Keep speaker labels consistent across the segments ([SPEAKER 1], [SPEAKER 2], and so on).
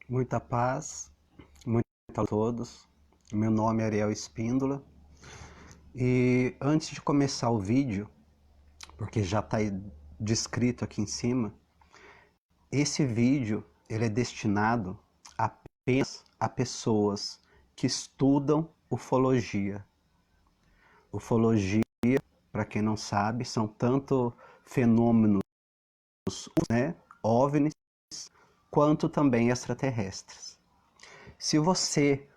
[SPEAKER 1] Muita paz, muito a todos. Meu nome é Ariel Espíndola e antes de começar o vídeo, porque já está descrito aqui em cima, esse vídeo ele é destinado apenas a pessoas que estudam ufologia. Ufologia, para quem não sabe, são tanto fenômenos, né, OVNIs, quanto também extraterrestres. Se você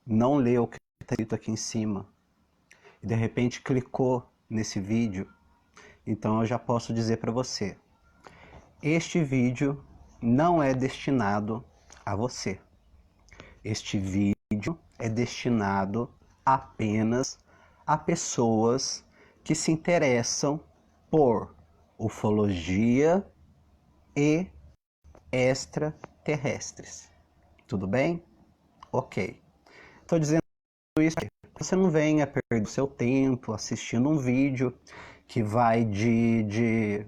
[SPEAKER 1] não leu o que está escrito aqui em cima e de repente clicou nesse vídeo, então eu já posso dizer para você, este vídeo não é destinado a você. Este vídeo é destinado apenas a pessoas que se interessam por ufologia e extraterrestres. Tudo bem? Ok. Estou dizendo isso aqui. Você não venha perder o seu tempo assistindo um vídeo que vai de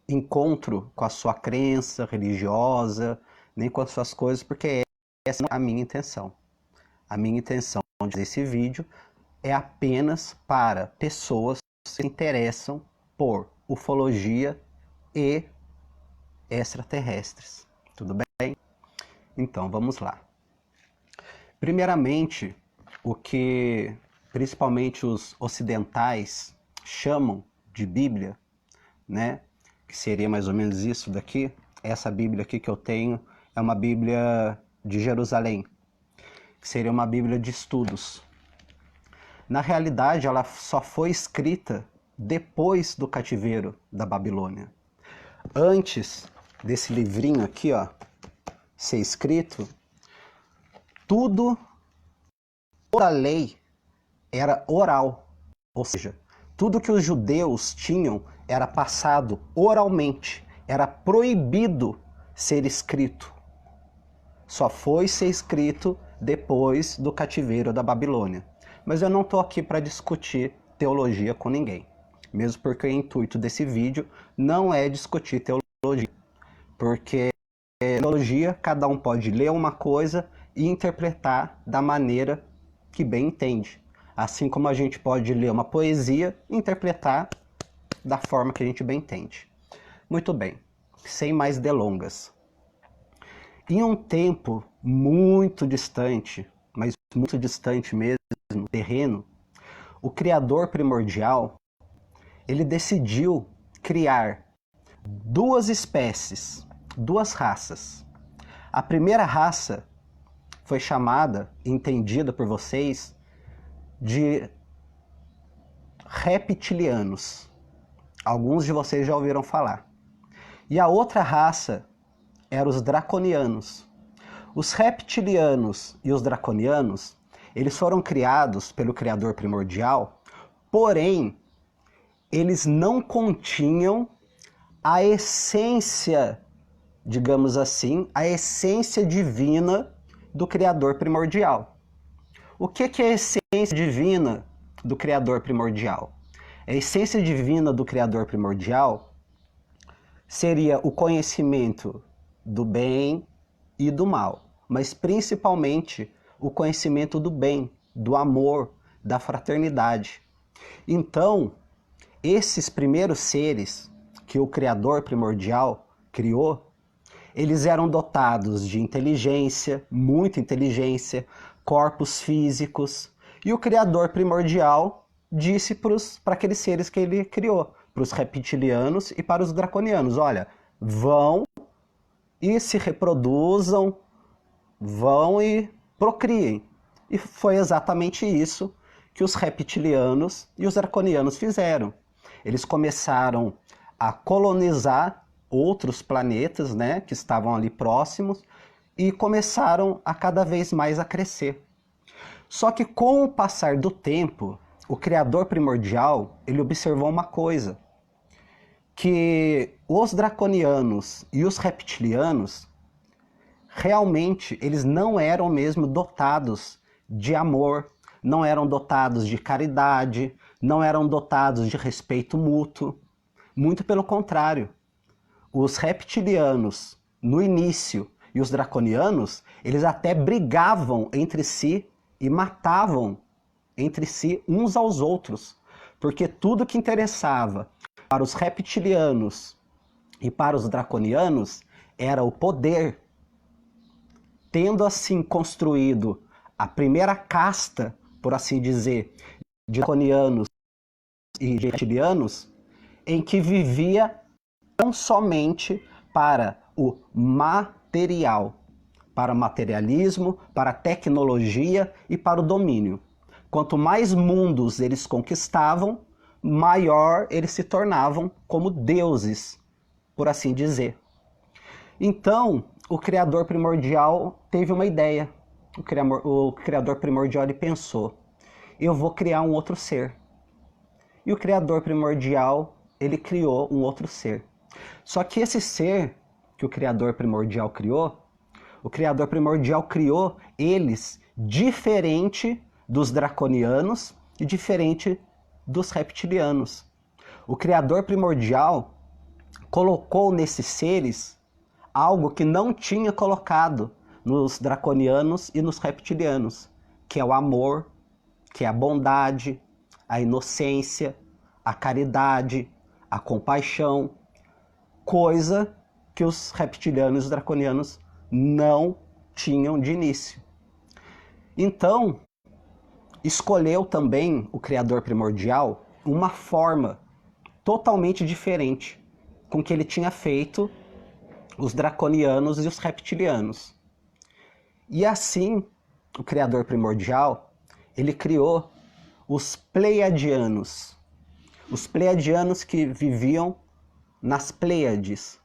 [SPEAKER 1] encontro com a sua crença religiosa, nem com as suas coisas, porque essa não é a minha intenção. A minha intenção desse vídeo é apenas para pessoas que se interessam por ufologia e extraterrestres. Tudo bem? Então, vamos lá. Primeiramente, o que principalmente os ocidentais chamam de Bíblia, né? Que seria mais ou menos isso daqui. Essa Bíblia aqui que eu tenho é uma Bíblia de Jerusalém, que seria uma Bíblia de estudos. Na realidade, ela só foi escrita depois do cativeiro da Babilônia. Antes desse livrinho aqui, ó, ser escrito, toda a lei era oral, ou seja, tudo que os judeus tinham era passado oralmente, era proibido ser escrito. Só foi ser escrito depois do cativeiro da Babilônia. Mas eu não estou aqui para discutir teologia com ninguém, mesmo porque o intuito desse vídeo não é discutir teologia, porque teologia cada um pode ler uma coisa e interpretar da maneira que bem entende. Assim como a gente pode ler uma poesia e interpretar da forma que a gente bem entende. Muito bem, sem mais delongas. Em um tempo muito distante, mas muito distante mesmo, terreno, o Criador primordial, ele decidiu criar duas espécies, duas raças. A primeira raça foi chamada, entendida por vocês, de reptilianos. Alguns de vocês já ouviram falar. E a outra raça eram os draconianos. Os reptilianos e os draconianos, eles foram criados pelo Criador primordial, porém, eles não continham a essência, digamos assim, a essência divina do Criador primordial. O que é a essência divina do Criador primordial? A essência divina do Criador primordial seria o conhecimento do bem e do mal, mas principalmente o conhecimento do bem, do amor, da fraternidade. Então, esses primeiros seres que o Criador primordial criou, eles eram dotados de inteligência, muita inteligência, corpos físicos, e o Criador primordial disse para aqueles seres que ele criou, para os reptilianos e para os draconianos, olha, vão e se reproduzam, vão e procriem. E foi exatamente isso que os reptilianos e os draconianos fizeram. Eles começaram a colonizar outros planetas, né, que estavam ali próximos, e começaram a cada vez mais a crescer. Só que com o passar do tempo, o Criador primordial, ele observou uma coisa, que os draconianos e os reptilianos, realmente, eles não eram mesmo dotados de amor, não eram dotados de caridade, não eram dotados de respeito mútuo. Muito pelo contrário. Os reptilianos, no início, e os draconianos, eles até brigavam entre si e matavam entre si uns aos outros, porque tudo que interessava para os reptilianos e para os draconianos era o poder. Tendo assim construído a primeira casta, por assim dizer, de draconianos e reptilianos, em que vivia tão somente para o material, para o materialismo, para a tecnologia e para o domínio. Quanto mais mundos eles conquistavam, maior eles se tornavam como deuses, por assim dizer. Então, o Criador primordial teve uma ideia. O Criador primordial ele pensou: eu vou criar um outro ser. E o Criador primordial ele criou um outro ser. Só que esse ser que o Criador primordial criou, o Criador primordial criou eles diferente dos draconianos e diferente dos reptilianos. O Criador primordial colocou nesses seres algo que não tinha colocado nos draconianos e nos reptilianos, que é o amor, que é a bondade, a inocência, a caridade, a compaixão, coisa que os reptilianos e os draconianos não tinham de início. Então, escolheu também o Criador primordial uma forma totalmente diferente com que ele tinha feito os draconianos e os reptilianos. E assim, o Criador primordial, ele criou os Pleiadianos. Os Pleiadianos que viviam nas Pleiades,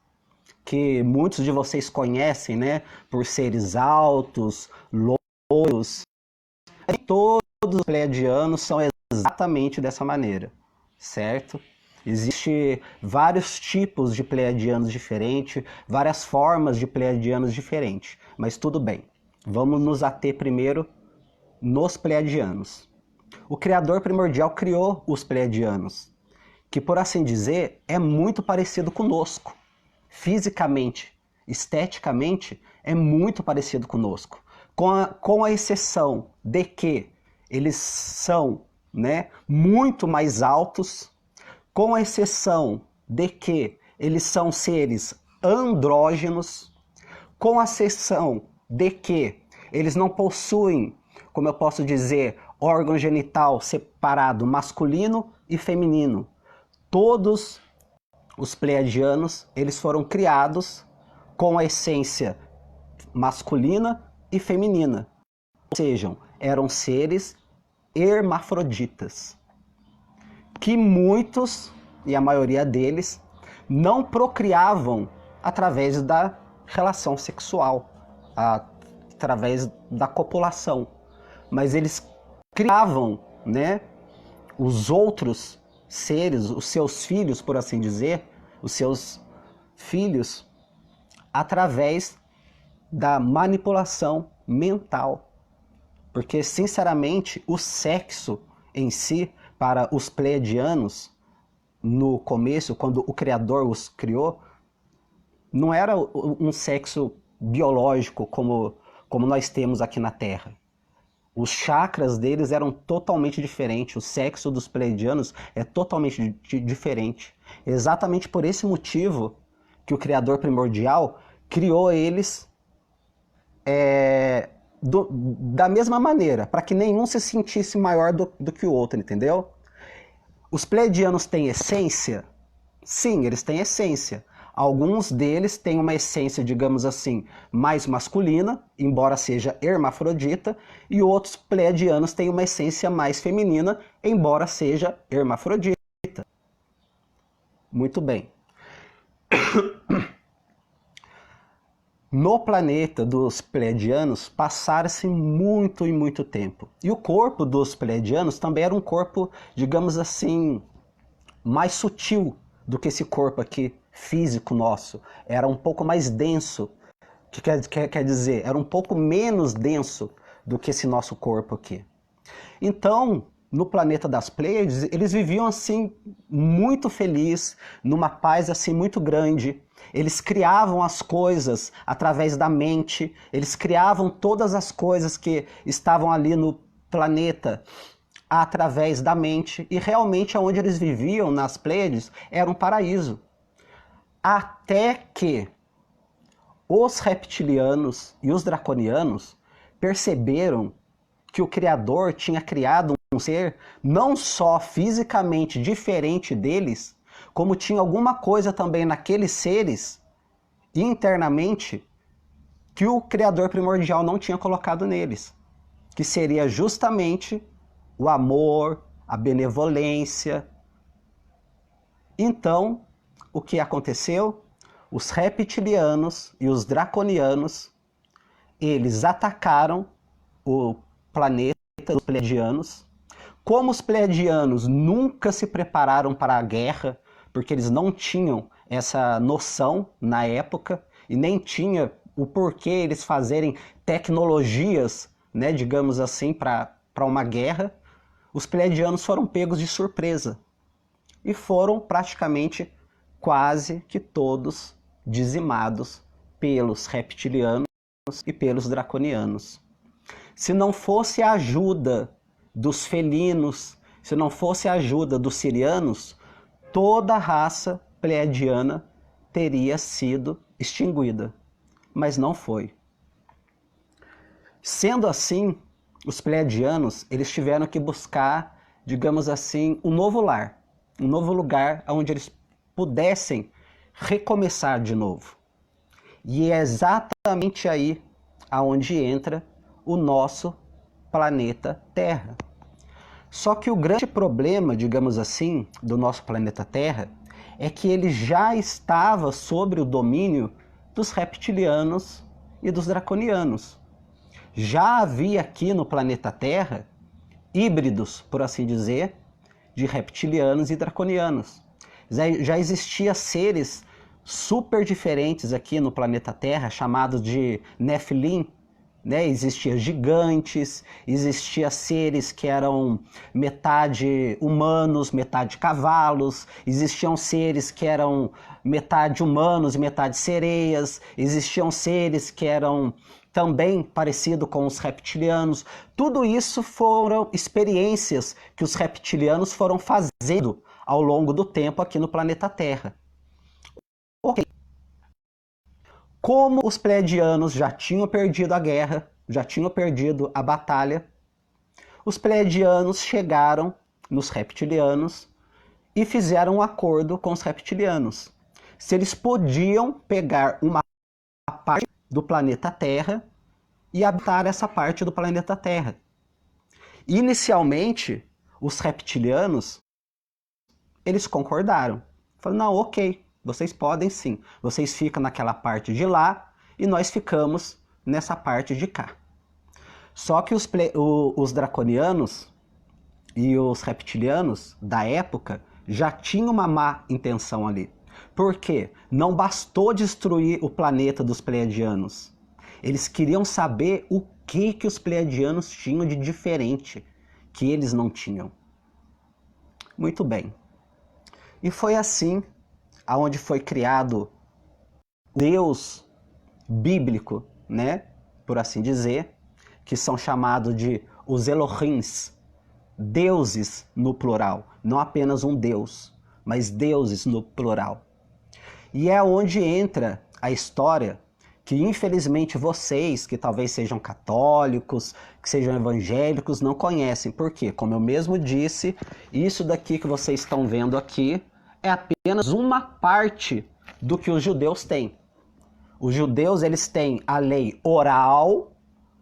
[SPEAKER 1] que muitos de vocês conhecem, né, por seres altos, loiros. Todos os Pleiadianos são exatamente dessa maneira, certo? Existem vários tipos de Pleiadianos diferentes, várias formas de Pleiadianos diferentes, mas tudo bem. Vamos nos ater primeiro nos Pleiadianos. O Criador primordial criou os Pleiadianos, que, por assim dizer, é muito parecido conosco. Fisicamente, esteticamente, é muito parecido conosco. Com a exceção de que eles são, né, muito mais altos, com a exceção de que eles são seres andrógenos, com a exceção de que eles não possuem, como eu posso dizer, órgão genital separado masculino e feminino. Todos os pleiadianos, eles foram criados com a essência masculina e feminina. Ou seja, eram seres hermafroditas, que muitos, e a maioria deles, não procriavam através da relação sexual, através da copulação, mas eles criavam, né, os outros seres, os seus filhos, por assim dizer, os seus filhos, através da manipulação mental. Porque, sinceramente, o sexo em si, para os pleiadianos, no começo, quando o Criador os criou, não era um sexo biológico como nós temos aqui na Terra. Os chakras deles eram totalmente diferentes, o sexo dos pleiadianos é totalmente diferente. Exatamente por esse motivo que o Criador primordial criou eles da mesma maneira, para que nenhum se sentisse maior do que o outro, entendeu? Os pleiadianos têm essência? Sim, eles têm essência. Alguns deles têm uma essência, digamos assim, mais masculina, embora seja hermafrodita, e outros pleiadianos têm uma essência mais feminina, embora seja hermafrodita. Muito bem. No planeta dos pleiadianos passaram-se muito e muito tempo. E o corpo dos pleiadianos também era um corpo, digamos assim, mais sutil do que esse corpo aqui físico nosso. Era um pouco mais denso, que quer dizer, era um pouco menos denso do que esse nosso corpo aqui. Então, no planeta das Pleiades, eles viviam assim muito felizes, numa paz assim muito grande. Eles criavam as coisas através da mente, eles criavam todas as coisas que estavam ali no planeta através da mente, e realmente onde eles viviam, nas Pleiades, era um paraíso. Até que os reptilianos e os draconianos perceberam que o Criador tinha criado um ser não só fisicamente diferente deles, como tinha alguma coisa também naqueles seres, internamente, que o Criador primordial não tinha colocado neles, que seria justamente o amor, a benevolência. Então, o que aconteceu? Os reptilianos e os draconianos, eles atacaram o planeta dos Pleiadianos. Como os Pleiadianos nunca se prepararam para a guerra, porque eles não tinham essa noção na época, e nem tinha o porquê eles fazerem tecnologias, né, digamos assim, para uma guerra, os Pleiadianos foram pegos de surpresa. E foram praticamente quase que todos dizimados pelos reptilianos e pelos draconianos. Se não fosse a ajuda dos felinos, se não fosse a ajuda dos sirianos, toda a raça pleiadiana teria sido extinguida. Mas não foi. Sendo assim, os pleiadianos, eles tiveram que buscar, digamos assim, um novo lar, um novo lugar onde eles pudessem recomeçar de novo. E é exatamente aí aonde entra o nosso planeta Terra. Só que o grande problema, digamos assim, do nosso planeta Terra é que ele já estava sob o domínio dos reptilianos e dos draconianos. Já havia aqui no planeta Terra híbridos, por assim dizer, de reptilianos e draconianos. Já existia seres super diferentes aqui no planeta Terra, chamados de Nephilim, né? Existiam gigantes, existiam seres que eram metade humanos, metade cavalos, existiam seres que eram metade humanos e metade sereias, existiam seres que eram também parecidos com os reptilianos. Tudo isso foram experiências que os reptilianos foram fazendo ao longo do tempo aqui no planeta Terra. Ok. Como os pleiadianos já tinham perdido a guerra, já tinham perdido a batalha, os pleiadianos chegaram nos reptilianos e fizeram um acordo com os reptilianos. Se eles podiam pegar uma parte do planeta Terra e habitar essa parte do planeta Terra. Inicialmente, os reptilianos, eles concordaram. Falaram, não, ok, vocês podem sim. Vocês ficam naquela parte de lá e nós ficamos nessa parte de cá. Só que os draconianos e os reptilianos da época já tinham uma má intenção ali. Por quê? Não bastou destruir o planeta dos pleiadianos. Eles queriam saber o que os pleiadianos tinham de diferente que eles não tinham. Muito bem. E foi assim aonde foi criado o Deus bíblico, né, por assim dizer, que são chamados de os Elohims, deuses no plural, não apenas um Deus, mas deuses no plural. E é onde entra a história que infelizmente vocês, que talvez sejam católicos, que sejam evangélicos, não conhecem. Por quê? Como eu mesmo disse, isso daqui que vocês estão vendo aqui é apenas uma parte do que os judeus têm. Os judeus, eles têm a lei oral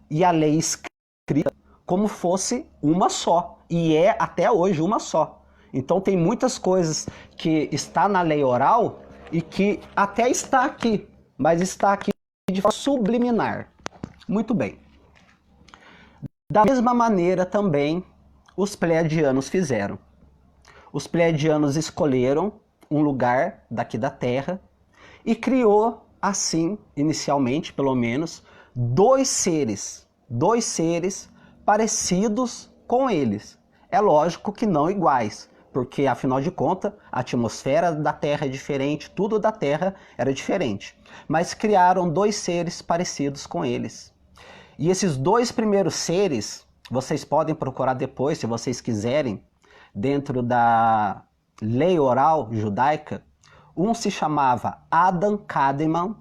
[SPEAKER 1] e a lei escrita como fosse uma só. E é até hoje uma só. Então tem muitas coisas que está na lei oral e que até está aqui, mas está aqui de forma subliminar. Muito bem. Da mesma maneira também os pleiadianos fizeram. Os pleiadianos escolheram um lugar daqui da Terra e criou assim, inicialmente pelo menos, dois seres parecidos com eles. É lógico que não iguais, porque afinal de contas a atmosfera da Terra é diferente, tudo da Terra era diferente. Mas criaram dois seres parecidos com eles. E esses dois primeiros seres, vocês podem procurar depois, se vocês quiserem, dentro da lei oral judaica, um se chamava Adam Kadmon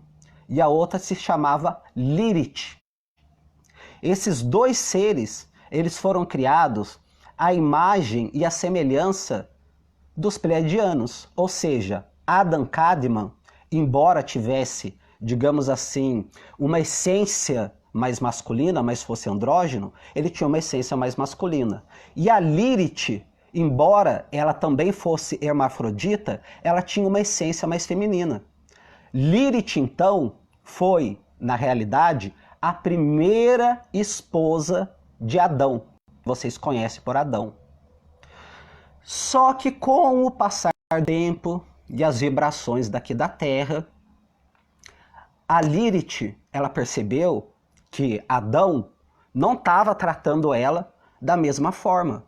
[SPEAKER 1] e a outra se chamava Lilith. Esses dois seres, eles foram criados à imagem e à semelhança dos pleiadianos, ou seja, Adam Kadmon, embora tivesse, digamos assim, uma essência mais masculina, mas fosse andrógeno, ele tinha uma essência mais masculina. E a Lilith, embora ela também fosse hermafrodita, ela tinha uma essência mais feminina. Lilith, então, foi, na realidade, a primeira esposa de Adão. Vocês conhecem por Adão. Só que com o passar do tempo e as vibrações daqui da Terra, a Lilith, ela percebeu que Adão não estava tratando ela da mesma forma,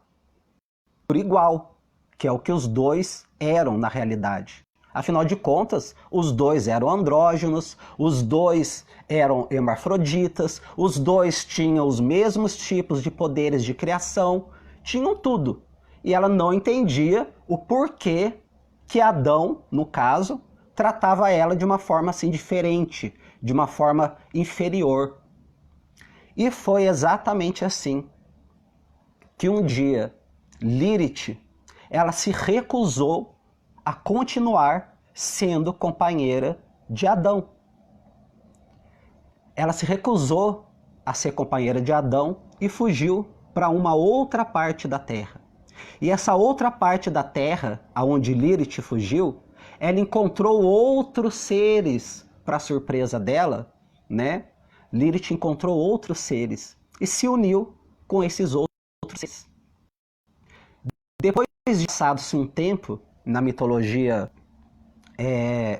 [SPEAKER 1] por igual, que é o que os dois eram na realidade. Afinal de contas, os dois eram andrógenos, os dois eram hermafroditas, os dois tinham os mesmos tipos de poderes de criação, tinham tudo. E ela não entendia o porquê que Adão, no caso, tratava ela de uma forma assim diferente, de uma forma inferior. E foi exatamente assim que um dia Lilith, ela se recusou a continuar sendo companheira de Adão. Ela se recusou a ser companheira de Adão e fugiu para uma outra parte da Terra. E essa outra parte da Terra, aonde Lilith fugiu, ela encontrou outros seres, para surpresa dela, né? Lilith encontrou outros seres e se uniu com esses outros seres. Depois de passado-se um tempo, na mitologia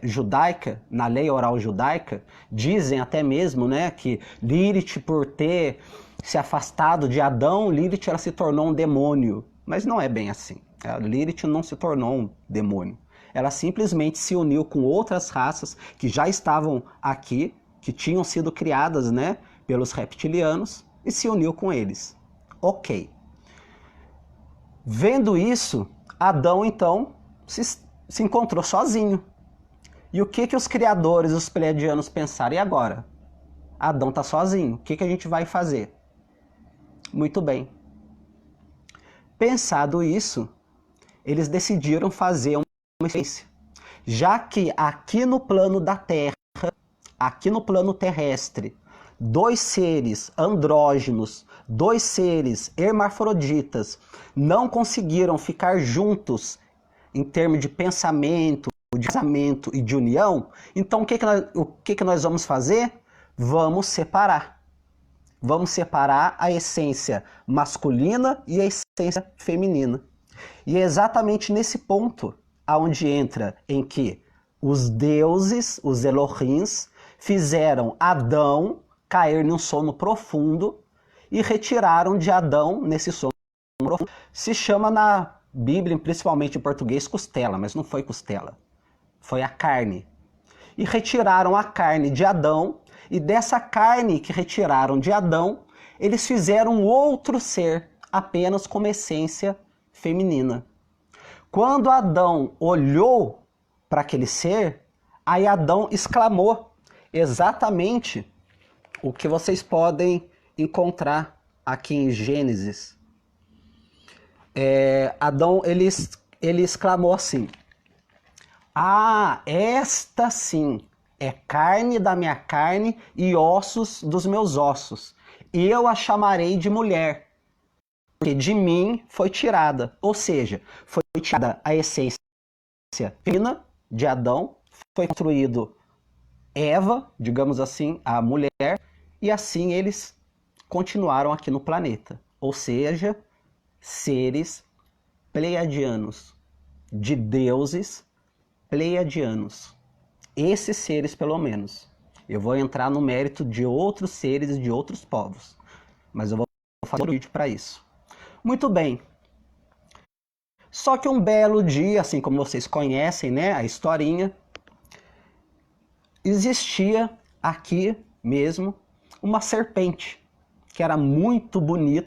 [SPEAKER 1] judaica, na lei oral judaica, dizem até mesmo, né, que Lilith, por ter se afastado de Adão, Lilith ela se tornou um demônio. Mas não é bem assim. A Lilith não se tornou um demônio. Ela simplesmente se uniu com outras raças que já estavam aqui, que tinham sido criadas, né, pelos reptilianos, e se uniu com eles. Ok. Vendo isso, Adão então se encontrou sozinho. E o que os criadores, os pleiadianos pensaram? E agora? Adão está sozinho, o que a gente vai fazer? Muito bem. Pensado isso, eles decidiram fazer uma experiência. Já que aqui no plano da Terra, aqui no plano terrestre, dois seres andrógenos, dois seres hermafroditas não conseguiram ficar juntos em termos de pensamento, de casamento e de união, então o que nós vamos fazer? Vamos separar. Vamos separar a essência masculina e a essência feminina. E é exatamente nesse ponto aonde entra em que os deuses, os Elohims, fizeram Adão cair num sono profundo e retiraram de Adão, nesse sono profundo, se chama na Bíblia, principalmente em português, costela, mas não foi costela, foi a carne. E retiraram a carne de Adão, e dessa carne que retiraram de Adão, eles fizeram outro ser, apenas com uma essência feminina. Quando Adão olhou para aquele ser, aí Adão exclamou exatamente o que vocês podem encontrar aqui em Gênesis. Adão, ele exclamou assim: "Ah, esta sim é carne da minha carne e ossos dos meus ossos. E eu a chamarei de mulher, porque de mim foi tirada." Ou seja, foi tirada a essência feminina de Adão, foi construído Eva, digamos assim, a mulher, e assim eles continuaram aqui no planeta. Ou seja, seres pleiadianos, de deuses pleiadianos. Esses seres, pelo menos. Eu vou entrar no mérito de outros seres e de outros povos, mas eu vou fazer um vídeo para isso. Muito bem. Só que um belo dia, assim como vocês conhecem, né, a historinha, existia aqui mesmo uma serpente, que era muito bonita.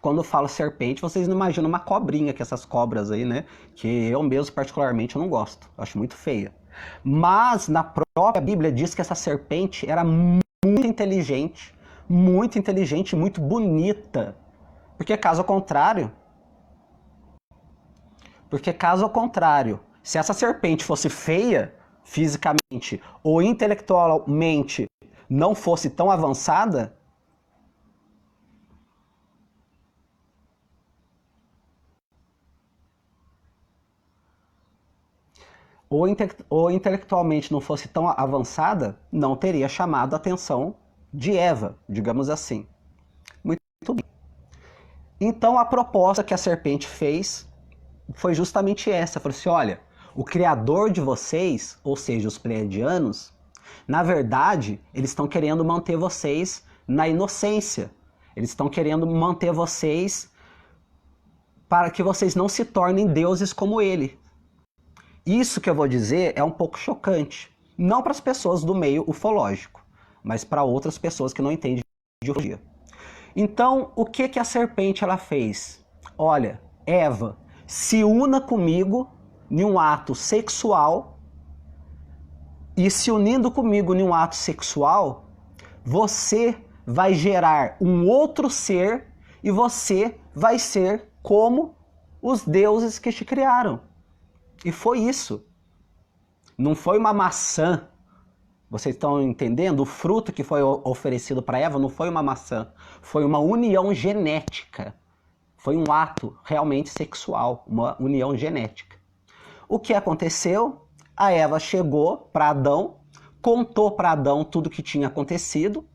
[SPEAKER 1] Quando eu falo serpente, vocês não imaginam uma cobrinha, que essas cobras aí, né? Que eu mesmo, particularmente, eu não gosto. Eu acho muito feia. Mas na própria Bíblia diz que essa serpente era muito inteligente, e muito bonita. Porque caso contrário, se essa serpente fosse feia, fisicamente ou intelectualmente não fosse tão avançada, ou intelectualmente não fosse tão avançada, não teria chamado a atenção de Eva, digamos assim. Muito bem. Então a proposta que a serpente fez foi justamente essa. Falou assim, olha, o criador de vocês, ou seja, os pleiadianos, na verdade, eles estão querendo manter vocês na inocência. Eles estão querendo manter vocês para que vocês não se tornem deuses como ele. Isso que eu vou dizer é um pouco chocante. Não para as pessoas do meio ufológico, mas para outras pessoas que não entendem de ufologia. Então, o que a serpente ela fez? Olha, Eva, se una comigo em um ato sexual, e se unindo comigo em um ato sexual, você vai gerar um outro ser e você vai ser como os deuses que te criaram. E foi isso. Não foi uma maçã. Vocês estão entendendo? O fruto que foi oferecido para Eva não foi uma maçã. Foi uma união genética. Foi um ato realmente sexual, uma união genética. O que aconteceu? A Eva chegou para Adão, contou para Adão tudo o que tinha acontecido,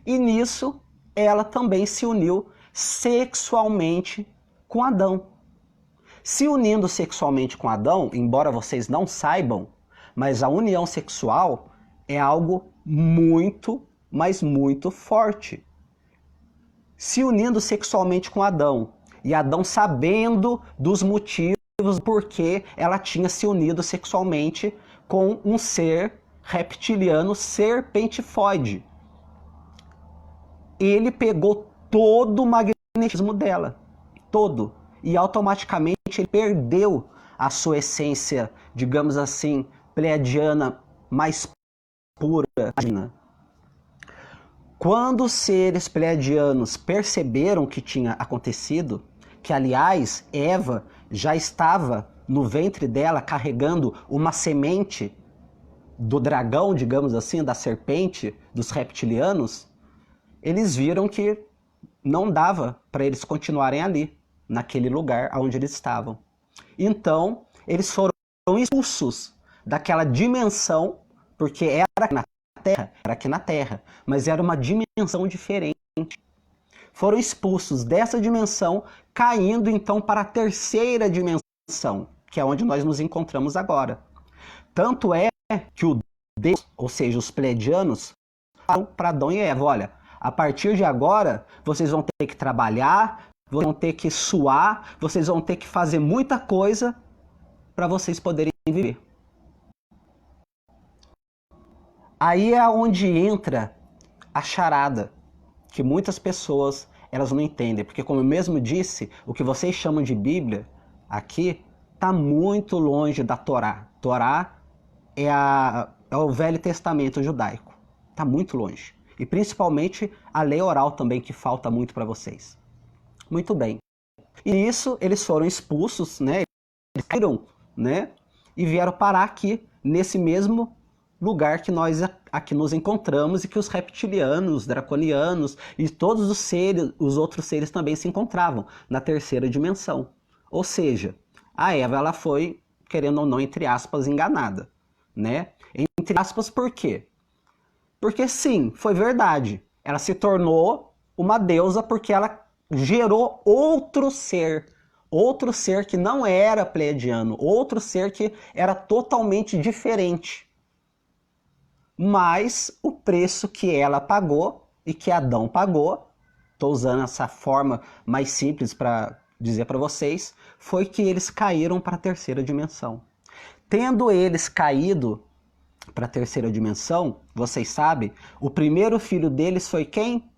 [SPEAKER 1] e nisso ela também se uniu sexualmente com Adão. Se unindo sexualmente com Adão, embora vocês não saibam, mas a união sexual é algo muito, mas muito forte. Se unindo sexualmente com Adão, e Adão sabendo dos motivos por que ela tinha se unido sexualmente com um ser reptiliano serpentifóide. Ele pegou todo o magnetismo dela, todo, e automaticamente ele perdeu a sua essência, digamos assim, pleiadiana mais pura. Quando os seres pleiadianos perceberam o que tinha acontecido, que aliás Eva já estava no ventre dela carregando uma semente do dragão, digamos assim, da serpente, dos reptilianos, eles viram que não dava para eles continuarem ali, naquele lugar onde eles estavam. Então, eles foram expulsos daquela dimensão, porque era aqui na Terra, mas era uma dimensão diferente. Foram expulsos dessa dimensão, caindo então para a terceira dimensão, que é onde nós nos encontramos agora. Tanto é que o Deus, ou seja, os pleiadianos, falaram para Adão e Eva, olha, a partir de agora, vocês vão ter que trabalhar, vocês vão ter que suar, vocês vão ter que fazer muita coisa para vocês poderem viver. Aí é onde entra a charada, que muitas pessoas elas não entendem, porque como eu mesmo disse, o que vocês chamam de Bíblia aqui está muito longe da Torá. Torá é o Velho Testamento judaico, está muito longe. E principalmente a lei oral também, que falta muito para vocês. Muito bem. E isso eles foram expulsos, né? Eles caíram, né? E vieram parar aqui, nesse mesmo lugar que nós aqui nos encontramos e que os reptilianos, os draconianos e todos os seres, os outros seres também se encontravam, na terceira dimensão. Ou seja, a Eva ela foi, querendo ou não, entre aspas, enganada, né? Entre aspas, por quê? Porque sim, foi verdade. Ela se tornou uma deusa porque ela gerou outro ser que não era pleiadiano, outro ser que era totalmente diferente. Mas o preço que ela pagou e que Adão pagou, estou usando essa forma mais simples para dizer para vocês foi que eles caíram para a terceira dimensão. Tendo eles caído para a terceira dimensão, vocês sabem, o primeiro filho deles foi quem?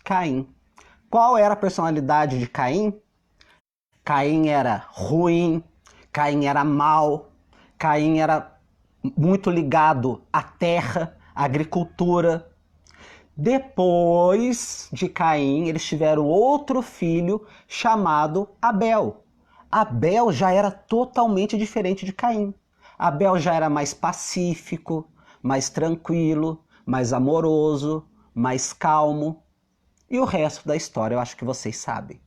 [SPEAKER 1] Caim. Qual era a personalidade de Caim? Caim era ruim, Caim era mau, Caim era muito ligado à terra, à agricultura. Depois de Caim, eles tiveram outro filho chamado Abel. Abel já era totalmente diferente de Caim. Abel já era mais pacífico, mais tranquilo, mais amoroso, mais calmo. E o resto da história eu acho que vocês sabem.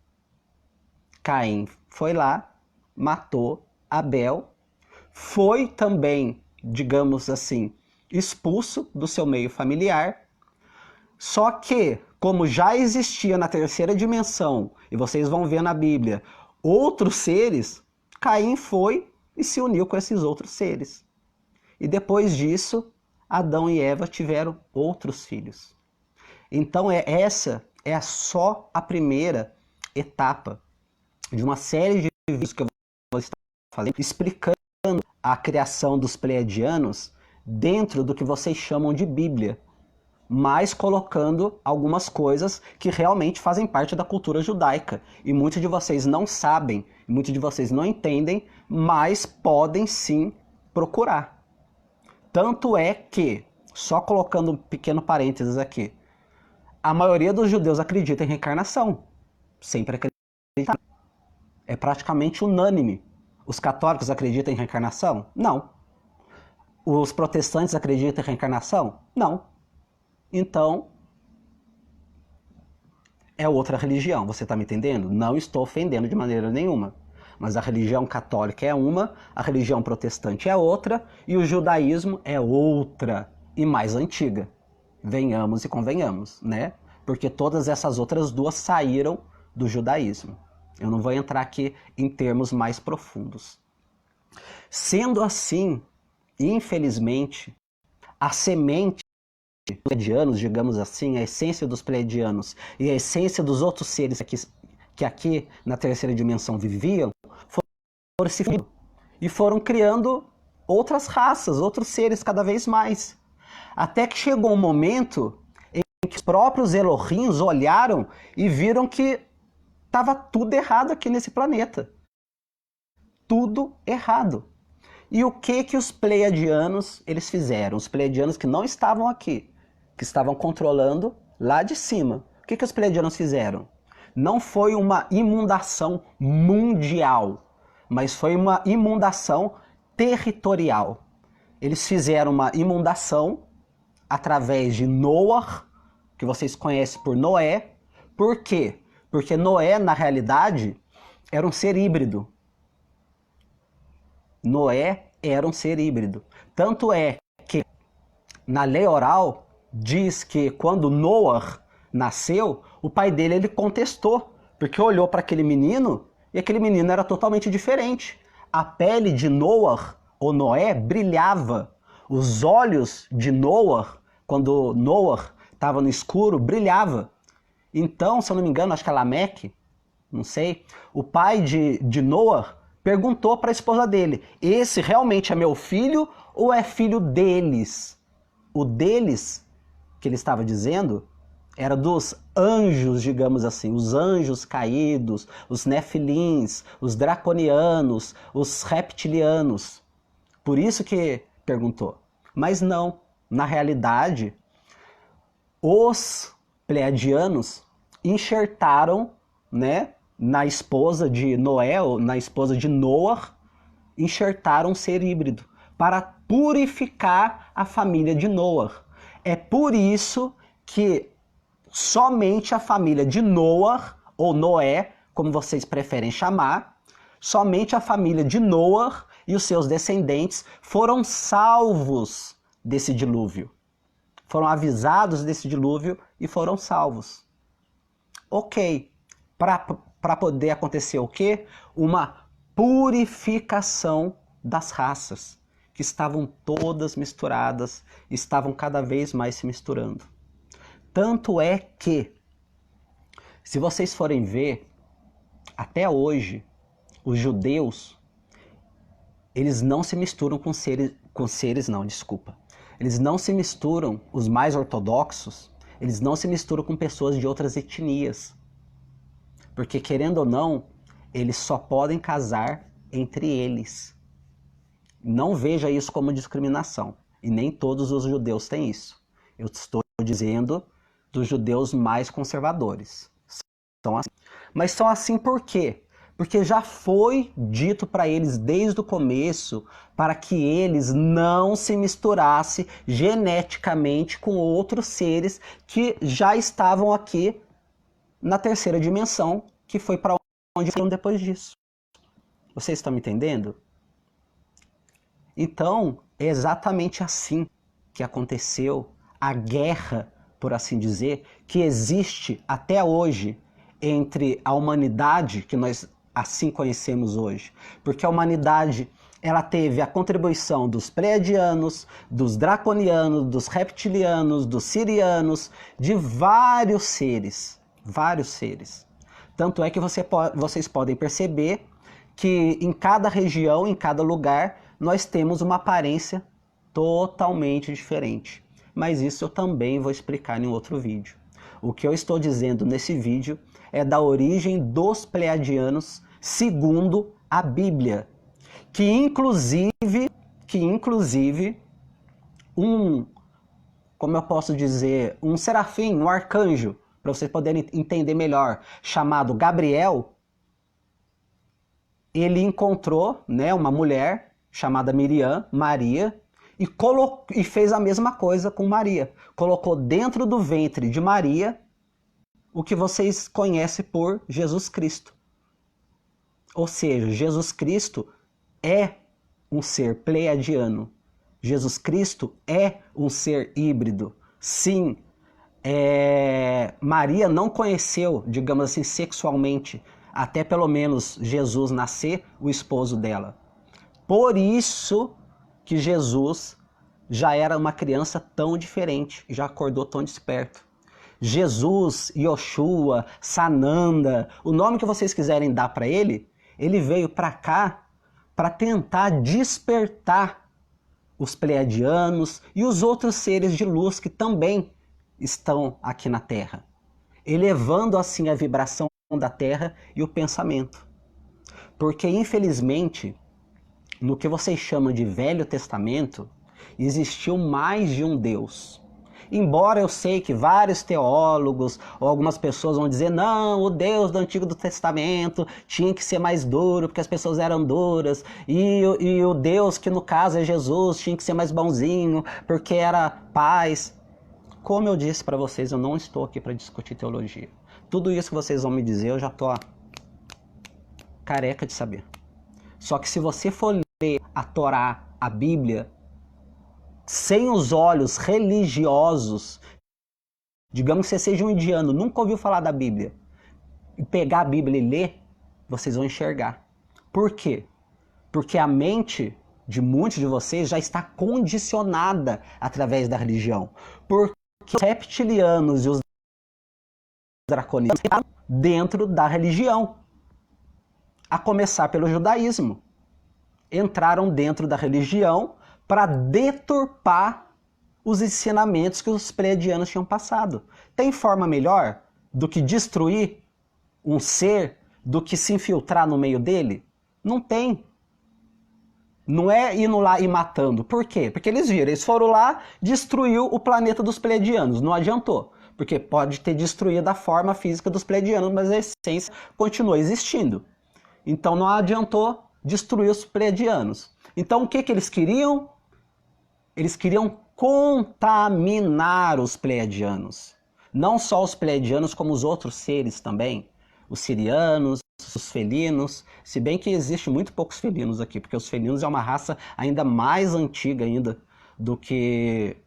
[SPEAKER 1] Caim foi lá, matou Abel, foi também, digamos assim, expulso do seu meio familiar. Só que, como já existia na terceira dimensão, e vocês vão ver na Bíblia, outros seres, Caim foi e se uniu com esses outros seres. E depois disso, Adão e Eva tiveram outros filhos. Então essa é só a primeira etapa de uma série de vídeos que eu vou estar fazendo, explicando a criação dos pleiadianos dentro do que vocês chamam de Bíblia, mas colocando algumas coisas que realmente fazem parte da cultura judaica. E muitos de vocês não sabem, muitos de vocês não entendem, mas podem sim procurar. Tanto é que, só colocando um pequeno parênteses aqui, a maioria dos judeus acredita em reencarnação. Sempre acredita. É praticamente unânime. Os católicos acreditam em reencarnação? Não. Os protestantes acreditam em reencarnação? Não. Então, é outra religião, você está me entendendo? Não estou ofendendo de maneira nenhuma. Mas a religião católica é uma, a religião protestante é outra, e o judaísmo é outra e mais antiga. Venhamos e convenhamos, né? Porque todas essas outras duas saíram do judaísmo. Eu não vou entrar aqui em termos mais profundos. Sendo assim, infelizmente, a semente pleiadianos, digamos assim, a essência dos pleiadianos e a essência dos outros seres que aqui na terceira dimensão viviam, foram se fundindo e foram criando outras raças, outros seres cada vez mais. Até que chegou um momento em que os próprios Elohims olharam e viram que estava tudo errado aqui nesse planeta. Tudo errado. E o que os pleiadianos eles fizeram? Os pleiadianos que não estavam aqui, que estavam controlando lá de cima. O que os pleiadianos fizeram? Não foi uma imundação mundial, mas foi uma imundação territorial. Eles fizeram uma imundação através de Noah, que vocês conhecem por Noé. Por quê? Porque Noé, na realidade, era um ser híbrido. Noé era um ser híbrido. Tanto é que na lei oral diz que quando Noah nasceu, o pai dele ele contestou, porque olhou para aquele menino e aquele menino era totalmente diferente. A pele de Noah, ou Noé, brilhava. Os olhos de Noah, quando Noah estava no escuro, brilhava. Então, se eu não me engano, acho que é Lameque, não sei, o pai de Noah perguntou para a esposa dele, esse realmente é meu filho ou é filho deles? O deles, que ele estava dizendo, era dos anjos, digamos assim, os anjos caídos, os nefilins, os draconianos, os reptilianos. Por isso que perguntou. Mas não, na realidade, os pleiadianos enxertaram, né, na esposa de Noé, ou na esposa de Noah, enxertaram um ser híbrido para purificar a família de Noah. É por isso que somente a família de Noah, ou Noé, como vocês preferem chamar, somente a família de Noah e os seus descendentes foram salvos desse dilúvio. Foram avisados desse dilúvio e foram salvos. Ok, para poder acontecer o quê? Uma purificação das raças, que estavam todas misturadas, estavam cada vez mais se misturando. Tanto é que, se vocês forem ver, até hoje, os judeus, eles não se misturam eles não se misturam, os mais ortodoxos, eles não se misturam com pessoas de outras etnias. Porque, querendo ou não, eles só podem casar entre eles. Não veja isso como discriminação. E nem todos os judeus têm isso. Eu estou dizendo dos judeus mais conservadores. São assim. Mas são assim por quê? Porque já foi dito para eles desde o começo para que eles não se misturassem geneticamente com outros seres que já estavam aqui na terceira dimensão, que foi para onde foram depois disso. Vocês estão me entendendo? Então, é exatamente assim que aconteceu a guerra, por assim dizer, que existe até hoje entre a humanidade, que nós assim conhecemos hoje. Porque a humanidade, ela teve a contribuição dos pleiadianos, dos draconianos, dos reptilianos, dos sirianos, de vários seres. Vários seres. Tanto é que vocês podem perceber que em cada região, em cada lugar, nós temos uma aparência totalmente diferente. Mas isso eu também vou explicar em outro vídeo. O que eu estou dizendo nesse vídeo é da origem dos pleiadianos segundo a Bíblia. Que inclusive como eu posso dizer, um serafim, um arcanjo, para vocês poderem entender melhor, chamado Gabriel, ele encontrou, né, uma mulher chamada Miriam, Maria, e fez a mesma coisa com Maria. Colocou dentro do ventre de Maria o que vocês conhecem por Jesus Cristo. Ou seja, Jesus Cristo é um ser pleiadiano. Jesus Cristo é um ser híbrido. Sim, Maria não conheceu, digamos assim, sexualmente, até pelo menos Jesus nascer, o esposo dela. Por isso que Jesus já era uma criança tão diferente, já acordou tão desperto. Jesus, Yoshua, Sananda, o nome que vocês quiserem dar para ele, ele veio para cá para tentar despertar os pleiadianos e os outros seres de luz que também estão aqui na Terra, elevando assim a vibração da Terra e o pensamento. Porque, infelizmente, no que vocês chamam de Velho Testamento, existiu mais de um Deus. Embora eu sei que vários teólogos ou algumas pessoas vão dizer não, o Deus do Antigo Testamento tinha que ser mais duro porque as pessoas eram duras e o Deus que no caso é Jesus tinha que ser mais bonzinho porque era paz. Como eu disse para vocês, eu não estou aqui para discutir teologia. Tudo isso que vocês vão me dizer eu já estou careca de saber. Só que se você for ler a Torá, a Bíblia, sem os olhos religiosos, digamos que você seja um indiano, nunca ouviu falar da Bíblia, e pegar a Bíblia e ler, vocês vão enxergar. Por quê? Porque a mente de muitos de vocês já está condicionada através da religião. Porque os reptilianos e os draconianos estão dentro da religião. A começar pelo judaísmo. Entraram dentro da religião para deturpar os ensinamentos que os pleiadianos tinham passado. Tem forma melhor do que destruir um ser, do que se infiltrar no meio dele? Não tem. Não é indo lá e matando. Por quê? Porque eles foram lá, destruiu o planeta dos pleiadianos. Não adiantou. Porque pode ter destruído a forma física dos pleiadianos, mas a essência continua existindo. Então não adiantou destruir os pleiadianos. Então o que eles queriam? Eles queriam contaminar os pleiadianos. Não só os pleiadianos, como os outros seres também. Os sirianos, os felinos. Se bem que existe muito poucos felinos aqui, porque os felinos é uma raça ainda mais antiga ainda do que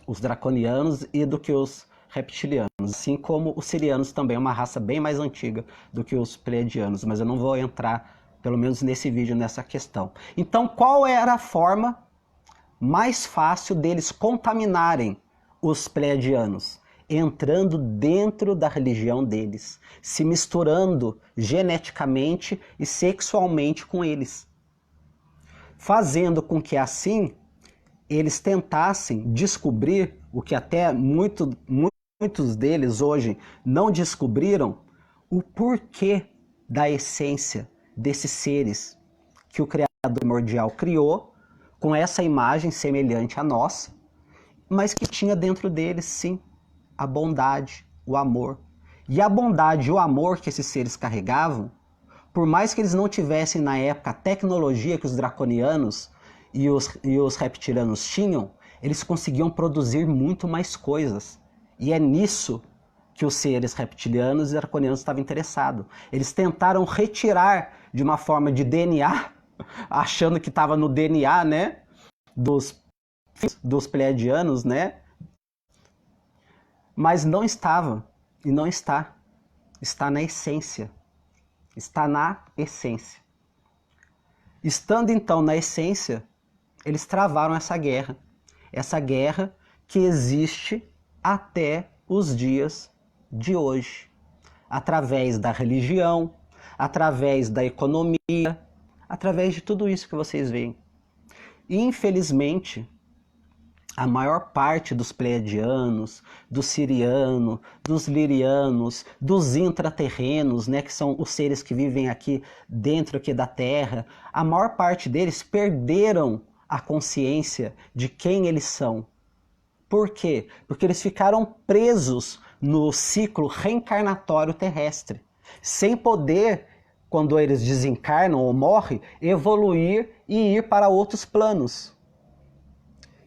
[SPEAKER 1] os draconianos e do que os reptilianos. Assim como os sirianos também é uma raça bem mais antiga do que os pleiadianos. Mas eu não vou entrar, pelo menos nesse vídeo, nessa questão. Então, qual era a forma mais fácil deles contaminarem os pleiadianos? entrando dentro da religião deles, se misturando geneticamente e sexualmente com eles, fazendo com que assim eles tentassem descobrir o que até muitos deles hoje não descobriram, o porquê da essência desses seres que o Criador primordial criou com essa imagem semelhante à nossa, mas que tinha dentro deles, sim, a bondade, o amor. E a bondade e o amor que esses seres carregavam, por mais que eles não tivessem na época a tecnologia que os draconianos e os reptilianos tinham, eles conseguiam produzir muito mais coisas. E é nisso que os seres reptilianos e draconianos estavam interessados. Eles tentaram retirar de uma forma de DNA, achando que estava no DNA, né, dos pleiadianos, né? Mas não estava, e não está. Está na essência. Está na essência. Estando então na essência, eles travaram essa guerra. Essa guerra que existe até os dias de hoje. Através da religião, através da economia, através de tudo isso que vocês veem. E, infelizmente, a maior parte dos pleiadianos, dos sirianos, dos lirianos, dos intraterrenos, né, que são os seres que vivem aqui dentro aqui da Terra, a maior parte deles perderam a consciência de quem eles são. Por quê? Porque eles ficaram presos no ciclo reencarnatório terrestre, sem poder, quando eles desencarnam ou morrem, evoluir e ir para outros planos.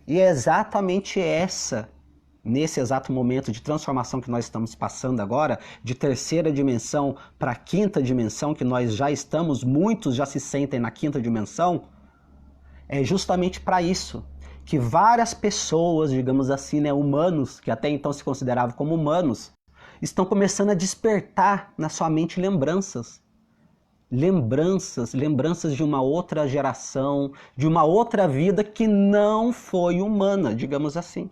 [SPEAKER 1] E é exatamente nesse exato momento de transformação que nós estamos passando agora, de terceira dimensão para quinta dimensão, que nós já estamos, muitos já se sentem na quinta dimensão, é justamente para isso que várias pessoas, digamos assim, né, humanos, que até então se consideravam como humanos, estão começando a despertar na sua mente lembranças de uma outra geração, de uma outra vida que não foi humana, digamos assim.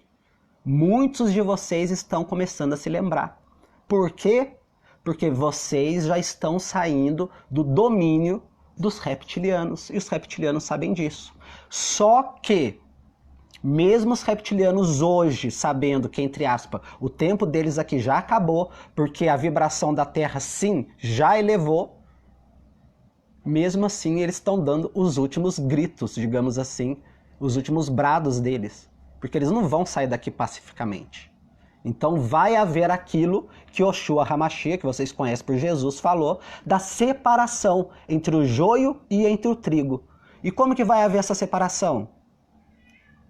[SPEAKER 1] Muitos de vocês estão começando a se lembrar. Por quê? Porque vocês já estão saindo do domínio dos reptilianos, e os reptilianos sabem disso. Só que, mesmo os reptilianos hoje, sabendo que, entre aspas, o tempo deles aqui já acabou, porque a vibração da Terra, sim, já elevou, mesmo assim eles estão dando os últimos gritos, digamos assim, os últimos brados deles, porque eles não vão sair daqui pacificamente. Então vai haver aquilo que Oshua Hamashia, que vocês conhecem por Jesus, falou, da separação entre o joio e entre o trigo. E como que vai haver essa separação?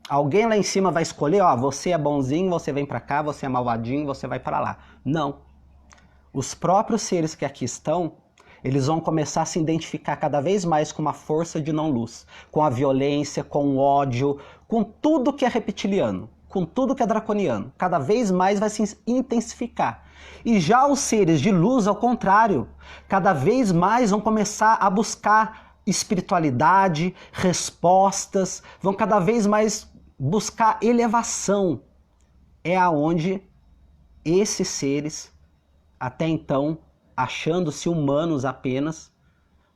[SPEAKER 1] Alguém lá em cima vai escolher, ó, você é bonzinho, você vem para cá, você é malvadinho, você vai para lá. Não. Os próprios seres que aqui estão, eles vão começar a se identificar cada vez mais com uma força de não-luz, com a violência, com o ódio, com tudo que é reptiliano, com tudo que é draconiano. Cada vez mais vai se intensificar. E já os seres de luz, ao contrário, cada vez mais vão começar a buscar espiritualidade, respostas, vão cada vez mais buscar elevação. É aonde esses seres, até então, achando-se humanos apenas,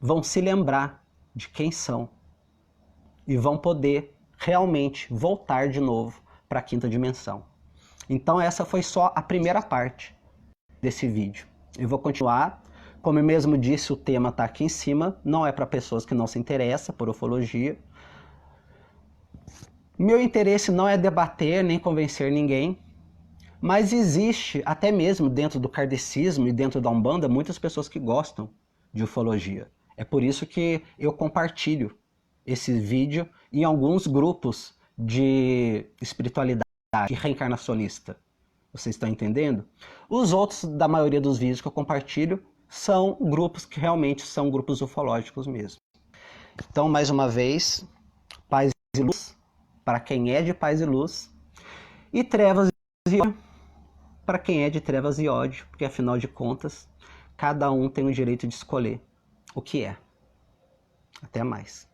[SPEAKER 1] vão se lembrar de quem são e vão poder realmente voltar de novo para a quinta dimensão. Então essa foi só a primeira parte desse vídeo. Eu vou continuar. Como eu mesmo disse, o tema está aqui em cima. Não é para pessoas que não se interessam por ufologia. Meu interesse não é debater nem convencer ninguém. Mas existe, até mesmo dentro do kardecismo e dentro da Umbanda, muitas pessoas que gostam de ufologia. É por isso que eu compartilho esse vídeo em alguns grupos de espiritualidade e reencarnacionista. Vocês estão entendendo? Os outros, da maioria dos vídeos que eu compartilho, são grupos que realmente são grupos ufológicos mesmo. Então, mais uma vez, paz e luz para quem é de paz e luz, e trevas e ódio para quem é de trevas e ódio, porque afinal de contas, cada um tem o direito de escolher o que é. Até mais.